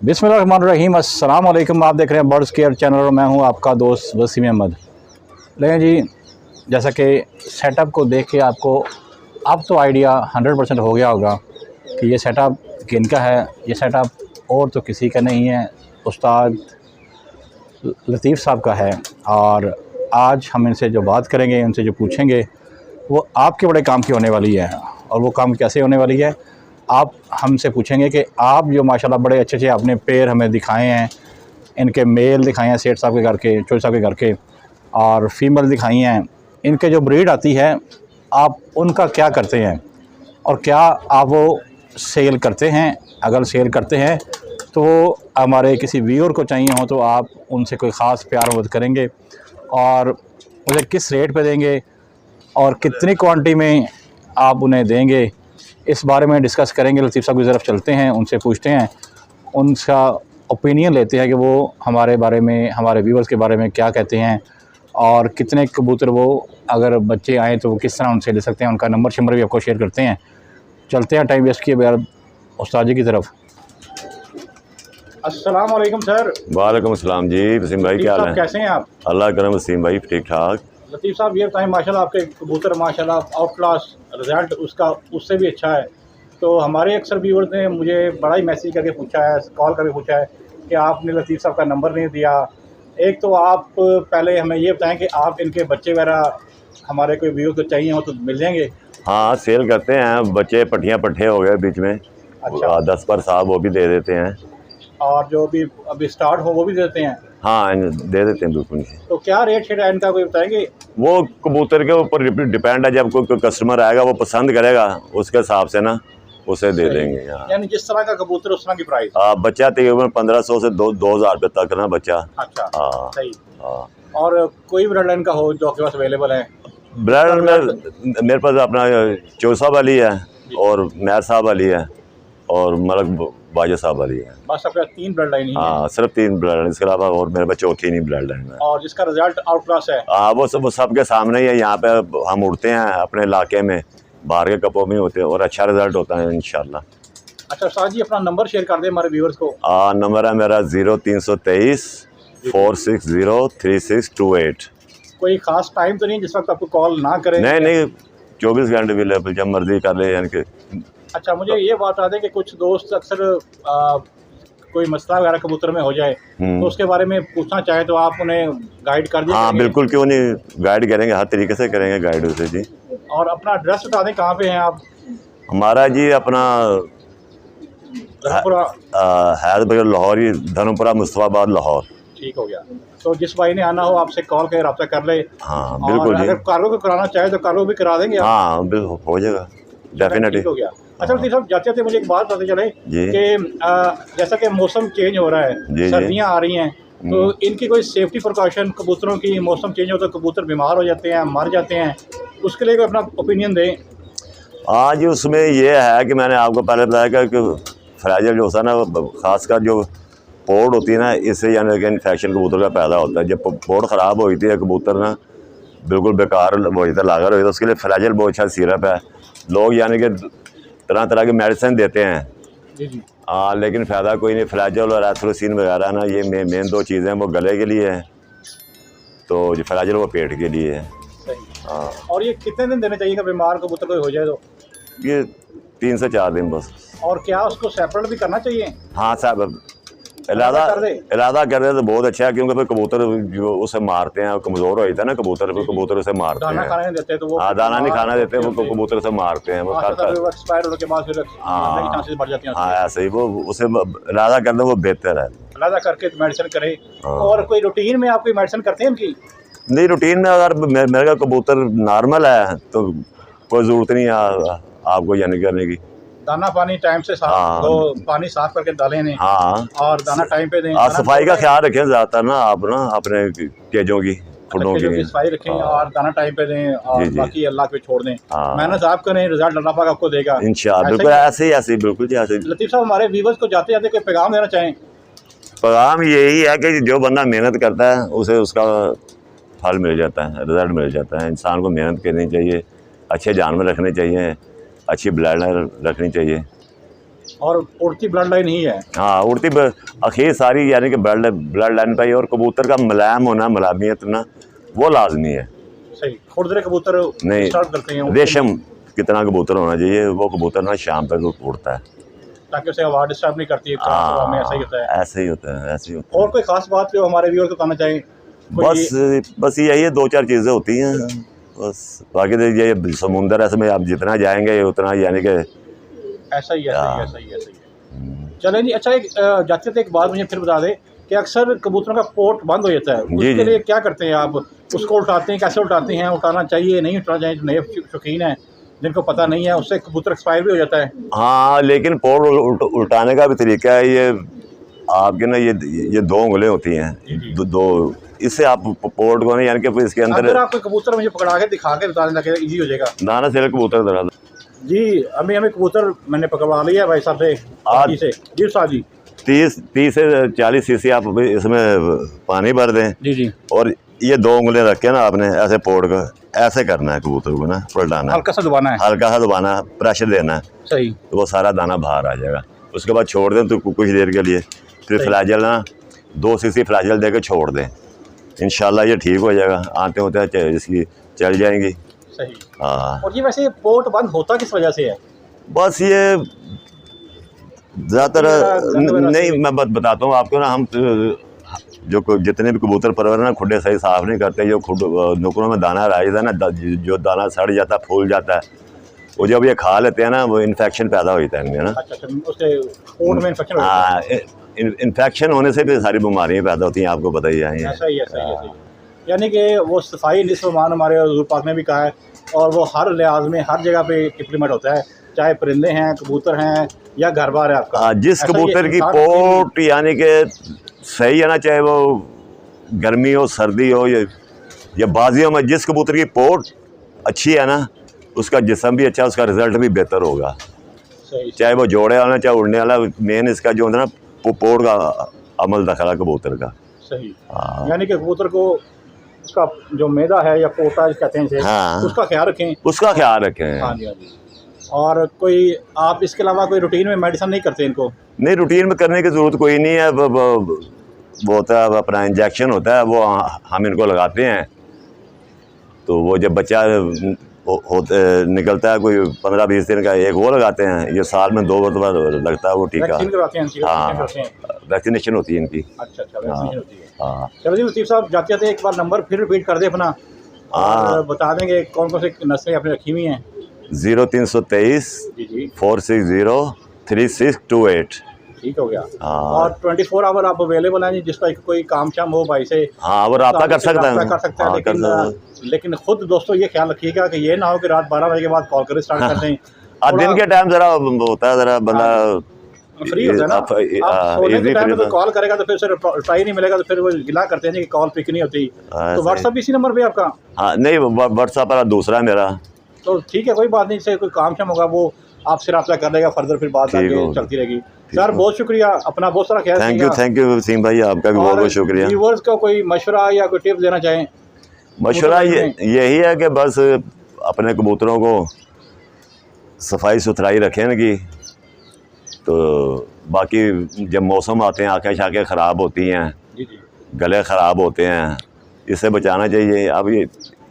बिस्मिल्लाहिर्रहमानिर्रहीम। अस्सलाम वालेकुम। आप देख रहे हैं बर्ड्स केयर चैनल और मैं हूं आपका दोस्त वसीम अहमद। लेकिन जी, जैसा कि सेटअप को देख के आपको अब तो आइडिया 100% हो गया होगा कि ये सेटअप किनका है। ये सेटअप और तो किसी का नहीं है, उस्ताद लतीफ़ साहब का है। और आज हम इनसे जो बात करेंगे, उनसे जो पूछेंगे, वो आपके बड़े काम की होने वाली है। और वो काम कैसे होने वाली है, आप हमसे पूछेंगे कि आप जो माशाल्लाह बड़े अच्छे अच्छे आपने पेड़ हमें दिखाए हैं, इनके मेल दिखाए हैं सेठ साहब के घर के, चोर साहब के घर के, और फीमेल दिखाई हैं। इनके जो ब्रीड आती है, आप उनका क्या करते हैं और क्या आप वो सेल करते हैं? अगर सेल करते हैं तो हमारे किसी व्यूअर को चाहिए हो तो आप उनसे कोई ख़ास प्यार मोहब्बत करेंगे और उसे किस रेट पे देंगे और कितनी क्वांटिटी में आप उन्हें देंगे, इस बारे में डिस्कस करेंगे। लतीफ़ साहब की तरफ चलते हैं, उनसे पूछते हैं, उनका ओपिनियन लेते हैं कि वो हमारे बारे में, हमारे व्यूअर्स के बारे में क्या कहते हैं और कितने कबूतर वो अगर बच्चे आएँ तो वो किस तरह उनसे ले सकते हैं। उनका नंबर शंबर भी आपको शेयर करते हैं। चलते हैं टाइम वेस्ट किए बगैर उस्ताद जी की तरफ। अस्सलाम वालेकुम सर। वालेकुम अस्सलाम जी। वसीम भाई क्या हाल है? कैसे हैं आप? अल्लाह करम वसीम भाई, ठीक ठाक। लतीफ़ साहब ये बताएं, माशाल्लाह आपके कबूतर माशाल्लाह आउट क्लास रिज़ल्ट उसका उससे भी अच्छा है। तो हमारे अक्सर व्यूअर्स ने मुझे बड़ा ही मैसेज करके पूछा है, कॉल करके पूछा है कि आपने लतीफ़ साहब का नंबर नहीं दिया। एक तो आप पहले हमें ये बताएं कि आप इनके बच्चे वगैरह हमारे कोई व्यूअर को चाहिए हो तो मिल जाएंगे? हाँ, सेल करते हैं। बच्चे पट्टियाँ पट्ठे हो गए बीच में। अच्छा। 10 पर साहब वो भी दे देते हैं। और जो भी अभी स्टार्ट हो वो भी देते हैं? हाँ, दे देते हैं बिल्कुल। तो क्या रेट शेट है इनका, कोई बताएंगे? वो कबूतर के ऊपर डिपेंड है। जब कोई कस्टमर आएगा वो पसंद करेगा, उसके हिसाब से ना उसे दे देंगे। यानी जिस तरह का कबूतर उस तरह की प्राइस? बच्चा तकरीबन 1500 से 2000 रुपये तक ना बच्चा। अच्छा। हाँ सही। हाँ। और कोई ब्लड लाइन का हो जो आपके पास अवेलेबल है? ब्लड में मेरे पास अपना चोर साहब वाली है और मैर साहब वाली है और मलक बाजा साहब वाली है। बस आपके 3 ब्लड लाइन ही है? हाँ, सिर्फ 3 ब्लड लाइन, इसके अलावा और मेरे पास चौथी नहीं ब्लड लाइन है। और जिसका रिजल्ट आउट क्लास है? हाँ, वो सबके सामने ही है। यहाँ पे हम उड़ते हैं अपने इलाके में, बाहर के कपों में होते हैं और अच्छा रिजल्ट होता है इंशाल्लाह। अच्छा उस्ताद जी, अपना नंबर शेयर कर दें हमारे व्यूअर्स को। नंबर है मेरा 0323 460 3628। कोई खास टाइम तो नहीं जिस वक्त आपको कॉल ना करें? नहीं, 24 घंटे अवेलेबल, जब मर्जी कर ले यानी कि। अच्छा, मुझे ये बात बता दें कि कुछ दोस्त अक्सर कोई मसला वगैरह कबूतर में हो जाए तो उसके बारे में पूछना चाहे तो आप उन्हें गाइड कर दें? हाँ बिल्कुल, क्यों नहीं, गाइड करेंगे, हर तरीके से करेंगे गाइड उसे जी। और अपना एड्रेस बता दें, कहाँ पे हैं आप? हमारा जी अपना हैदरपुरा लाहौर ही, धर्मपुरा मुस्तफाबाद लाहौर। ठीक हो गया। तो जिस भाई ने आना हो आपसे कॉल कर रब्ता कर ले। हाँ बिल्कुल जी। अगर कार्गो को कराना चाहे तो कार्गो भी करा देंगे आप? हाँ बिल्कुल, हो जाएगा डेफिनेटली। हो गया। अच्छा लतीफ़ साहब, जाते थे मुझे एक बात बताते चले कि जैसा कि मौसम चेंज हो रहा है, सर्दियाँ आ रही हैं, तो इनकी कोई सेफ्टी प्रिकॉशन कबूतरों की, मौसम चेंज हो तो कबूतर बीमार हो जाते हैं, मर जाते हैं, उसके लिए कोई अपना ओपिनियन दें। आज उसमें ये है कि मैंने आपको पहले बताया कि फ्रैजाइल जो होता है ना, खासकर जो पोर्ट होती है ना, इससे यानी कि इन्फेक्शन कबूतर का पैदा होता है। जब पोर्ट ख़राब हो जाती है कबूतर ना बिल्कुल बेकार हो जाता है, लागत हो जाता है। उसके लिए फ्रैजाइल बहुत अच्छा सिरप है। लोग यानी कि तरह तरह की मेडिसिन देते हैं जी जी। लेकिन फ़ायदा कोई नहीं। फ्लैजल और एथ्रोसिन वगैरह ना, ये मेन 2 चीज़ें हैं। वो गले के लिए है, तो जो फ्लैजल वो पेट के लिए है। हाँ। और ये कितने दिन देने चाहिए बीमार कबूतर कोई हो जाए तो? ये 3 से 4 दिन बस। और क्या उसको सेपरेट भी करना चाहिए? हाँ साहब, इरादा कर दे तो बहुत अच्छा है, क्योंकि फिर कबूतर जो उसे मारते हैं, कमज़ोर हो जाता है ना कबूतर, फिर कबूतर उसे मारते हैं। दाना खाने नहीं देते तो वो? हाँ, दाना नहीं खाना देते, वो कबूतर से मारते हैं। वो एक्सपायर होने के बाद फिर चांसेस बढ़ जाते हैं। हाँ ऐसे ही, वो उसे इरादा कर दे वो बेहतर है। इरादा करके मेडिसिन करे। और कोई रूटीन में आप कोई मेडिसिन करते हैं इनकी? नहीं, रूटीन में अगर मेरे का कबूतर नॉर्मल है तो कोई ज़रूरत नहीं है आपको यानी करने की। दाना पानी टाइम से साफ, तो पानी साफ करके डालें नहीं। हाँ, और दाना टाइम पे दें। सफाई का ख्याल रखें ज़्यादातर ना आप ना, अपने केजों की, खुडों की सफाई रखें और दाना टाइम पे दें और बाकी अल्लाह पे छोड़ दें। मेहनत आप करें, रिजल्ट अल्लाह पाक आपको देगा इंशाअल्लाह। बिल्कुल ऐसे ही बिल्कुल जी ऐसे। लतीफ़ साहब, हमारे व्यूअर्स को जाते जाते कोई पैगाम देना चाहें? पैगाम यही है कि जो बंदा मेहनत करता है उसे उसका फल मिल जाता है, रिजल्ट मिल जाता है। इंसान को मेहनत करनी चाहिए, अच्छे जानवर रखने चाहिए, अच्छी ब्लड लाइन रखनी चाहिए। और उड़ती ब्लड लाइन ही है। हाँ, उड़ती आखिर सारी यानी कि ब्लड लाइन पर ही, और कबूतर का मुलायम होना, मुलायमियत ना, वो लाजमी है। सही, खुरदरे कबूतर नहीं, स्टार्ट करते हैं रेशम कितना कबूतर होना चाहिए, वो कबूतर ना शाम तक उड़ता है, ताकि उसे आवाज़ डिस्टर्ब नहीं करती है। हमें ऐसा ही होता है। ऐसे ही होता है, ऐसे ही होता है। और कोई खास बात जो हमारे व्यूअर को बताना चाहें? बस यही है, 2-4 चीज़ें होती हैं बस। बाकी तो ये समुंदर ऐसे में आप जितना जाएंगे उतना यानी कि ऐसा ही है। चलें जी। अच्छा, एक जाते एक बात मुझे फिर बता दें कि अक्सर कबूतरों का पोर्ट बंद हो जाता है, उसके लिए क्या करते हैं आप? उसको उठाते हैं, कैसे उठाते हैं? उठाना चाहिए, नहीं उठाना चाहिए? नए शौकीन हैं जिनको पता नहीं है, उससे कबूतर एक्सपायर भी हो जाता है। हाँ, लेकिन पोर्ट उल्टाने का भी तरीका है। ये आपके ना ये 2 उंगलें होती हैं, दो, इससे आप पोर्ट को ना यानी कि इसके अंदर, अगर आप कोई कबूतर मुझे पकड़ा के दिखा के बता देना, इजी हो जाएगा। दाना से कबूतर दरा जी, हमें कबूतर मैंने पकड़वा लिया भाई साहब से, आज से। जी साहब जी, 30 से 40 सीसी आप इसमें पानी भर दें जी, और ये 2 उंगलें रख के ना आपने ऐसे पोर्ट को ऐसे करना है, कबूतर को ना पलटाना, हल्का सा दबाना है, हल्का सा दबाना, प्रेशर देना है, सही, तो वो सारा दाना बाहर आ जाएगा। उसके बाद छोड़ दें तो कुछ देर के लिए, फिर फ्लैजल ना 2 सीसी फ्लैजल दे के छोड़ दें, इंशाल्लाह ये ठीक हो जाएगा। आते होते इसकी चल जाएंगी। सही। हाँ। और ये वैसे पोर्ट बंद होता किस वजह से है? बस ये ज़्यादातर नहीं, मैं बताता हूँ आपको ना, हम जो जितने भी कबूतर परवर ना खुडे सही साफ़ नहीं करते, जो नुकरों में दाना रह जाता है ना, जो दाना सड़ जाता है, फूल जाता है, वो जब ये खा लेते हैं ना, वो इन्फेक्शन पैदा हो जाता है इनमें ना। अच्छा, उससे पोर्ट में इन्फेक्शन हो जाता है। हाँ, इन्फेक्शन होने से भी सारी बीमारियाँ पैदा होती हैं, आपको पता ही है। ऐसा ही है। यानी कि वो सफाई निस्फ़-मान हमारे हुज़ूर पाक ने भी कहा है, और वो हर लिहाज में हर जगह पे इम्प्लीमेंट होता है, चाहे परिंदे हैं, कबूतर हैं या घर बार है आपका। जिस कबूतर की पोर्ट यानी कि सही है ना, चाहे वो गर्मी हो, सर्दी हो, या बाजियों में, जिस कबूतर की पोर्ट अच्छी है ना, उसका जिस्म भी अच्छा, उसका रिजल्ट भी बेहतर होगा। चाहे वो जोड़े वाला, चाहे उड़ने वाला, मेन इसका जो होता है ना, पोर्ट का अमल दखला कबूतर का। सही। यानी कि कबूतर को उसका जो मैदा है या पोटा कहते हैं इसे, उसका ख्याल रखें, उसका ख्याल रखें। हाँ जी, हाँ जी। और कोई आप इसके अलावा कोई रूटीन में मेडिसिन नहीं करते इनको? नहीं, रूटीन में करने की ज़रूरत कोई नहीं है। वो होता है अपना इंजेक्शन होता है, वो हम इनको लगाते हैं, तो वो जब बच्चा निकलता है कोई 15-20 दिन का, एक वो लगाते हैं। ये साल में 2 बार लगता है वो टीका। हाँ, वैक्सीनेशन होती है इनकी। अच्छा, वैक्सीनेशन होती है। हाँ। चलो जी लतीफ़ साहब, जाते जाते एक बार नंबर फिर रिपीट कर दे अपना, और बता देंगे कौन कौन सी नस्लें आपने रखी हुई हैं। 0323 460 3628। ठीक हो गया। और 24 आवर आप अवेलेबल हैं जी, जिसका कोई काम शाम हो भाई से, हाँ, वो रब्ता कर सकता है। लेकिन खुद दोस्तों ये ख्याल रखिएगा कि ये ना हो कि रात 12 बजे के बाद कॉल कर स्टार्ट कर दें। दिन के टाइम ज़रा होता है, ज़रा बंदा फ्री होता है ना, सोने के टाइम में तो कॉल करेगा तो फिर से रिप्लाई नहीं मिलेगा, तो फिर वो गिला करते हैं कि कॉल पिक नहीं होती। तो व्हाट्सअप इसी नंबर पे आपका? हाँ, नहीं, व्हाट्सअप पर दूसरा है मेरा। तो ठीक है, कोई बात नहीं, से कोई काम शाम होगा वो आपसे रब्ता कर लेगा, फर्दर फिर बात आगे चलती रहेगी। सर बहुत शुक्रिया, अपना बहुत सारा ख्याल। थैंक यू सिंह भाई, आपका भी बहुत बहुत शुक्रिया। व्यूअर्स को कोई मशवरा या कोई टिप्स देना चाहें? मशवरा यही है कि बस अपने कबूतरों को सफाई सुथराई रखें इनकी, तो बाकी जब मौसम आते हैं, आँखें शाखें ख़राब होती हैं, गले ख़राब होते हैं, इससे बचाना चाहिए। अब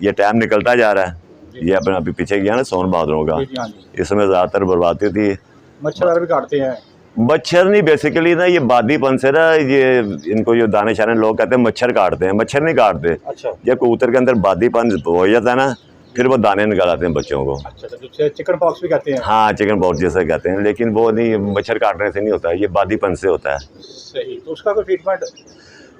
ये टाइम निकलता जा रहा है, ये अपना अभी पीछे गया ना सोन बहादुरों का, इसमें ज़्यादातर बर्बादी थी। मच्छर भी काटते हैं? मच्छर नहीं, बेसिकली ना ये बादीपन से ना, ये इनको जो दाने शाने लोग कहते हैं मच्छर काटते हैं, मच्छर नहीं काटते। अच्छा। जब कबूतर के अंदर बादीपन हो जाता है ना, फिर वो दाने निकाल आते हैं बच्चों को। अच्छा, तो चिकन पॉक्स भी कहते हैं? हाँ, चिकन पॉक्स जैसे कहते हैं, लेकिन वो नहीं, मच्छर काटने से नहीं होता है, ये बादीपन से होता है। सही। तो उसका कोई ट्रीटमेंट?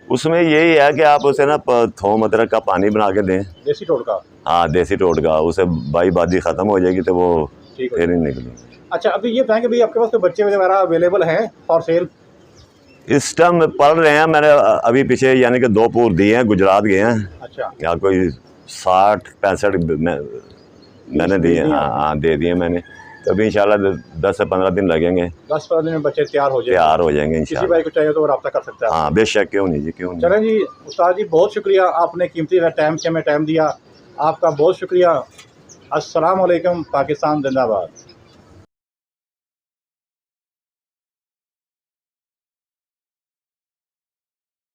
उसमें यही है कि आप उसे ना थोम अदरक का पानी बना के दें, देसी टोटका। हाँ, देसी टोटका, उसे बादी ख़त्म हो जाएगी तो वो फिर नहीं निकलेगी। अच्छा, अभी ये बताएं कि भाई आपके पास कोई बच्चे वगैरह अवेलेबल हैं फॉर सेल? इस टाइम पढ़ रहे हैं, मैंने अभी पीछे यानी कि 2 पूर दिए हैं, गुजरात गए हैं। अच्छा। यहाँ कोई 60-65 मैंने दिए हैं। हाँ, दे दिए मैंने, तो अभी इंशाल्लाह 10 से 15 दिन लगेंगे। 10-15 दिन में बच्चे तैयार हो जाएंगे इंशाल्लाह। किसी भाई को चाहिए तो वो रब्ता कर सकता है। हाँ, बेशक, क्यों नहीं जी, क्यों नहीं। चलें जी उस्ताद जी, बहुत शुक्रिया, आपने कीमती टाइम से हमें टाइम दिया, आपका बहुत शुक्रिया। अस्सलाम वालेकुम, पाकिस्तान जिंदाबाद।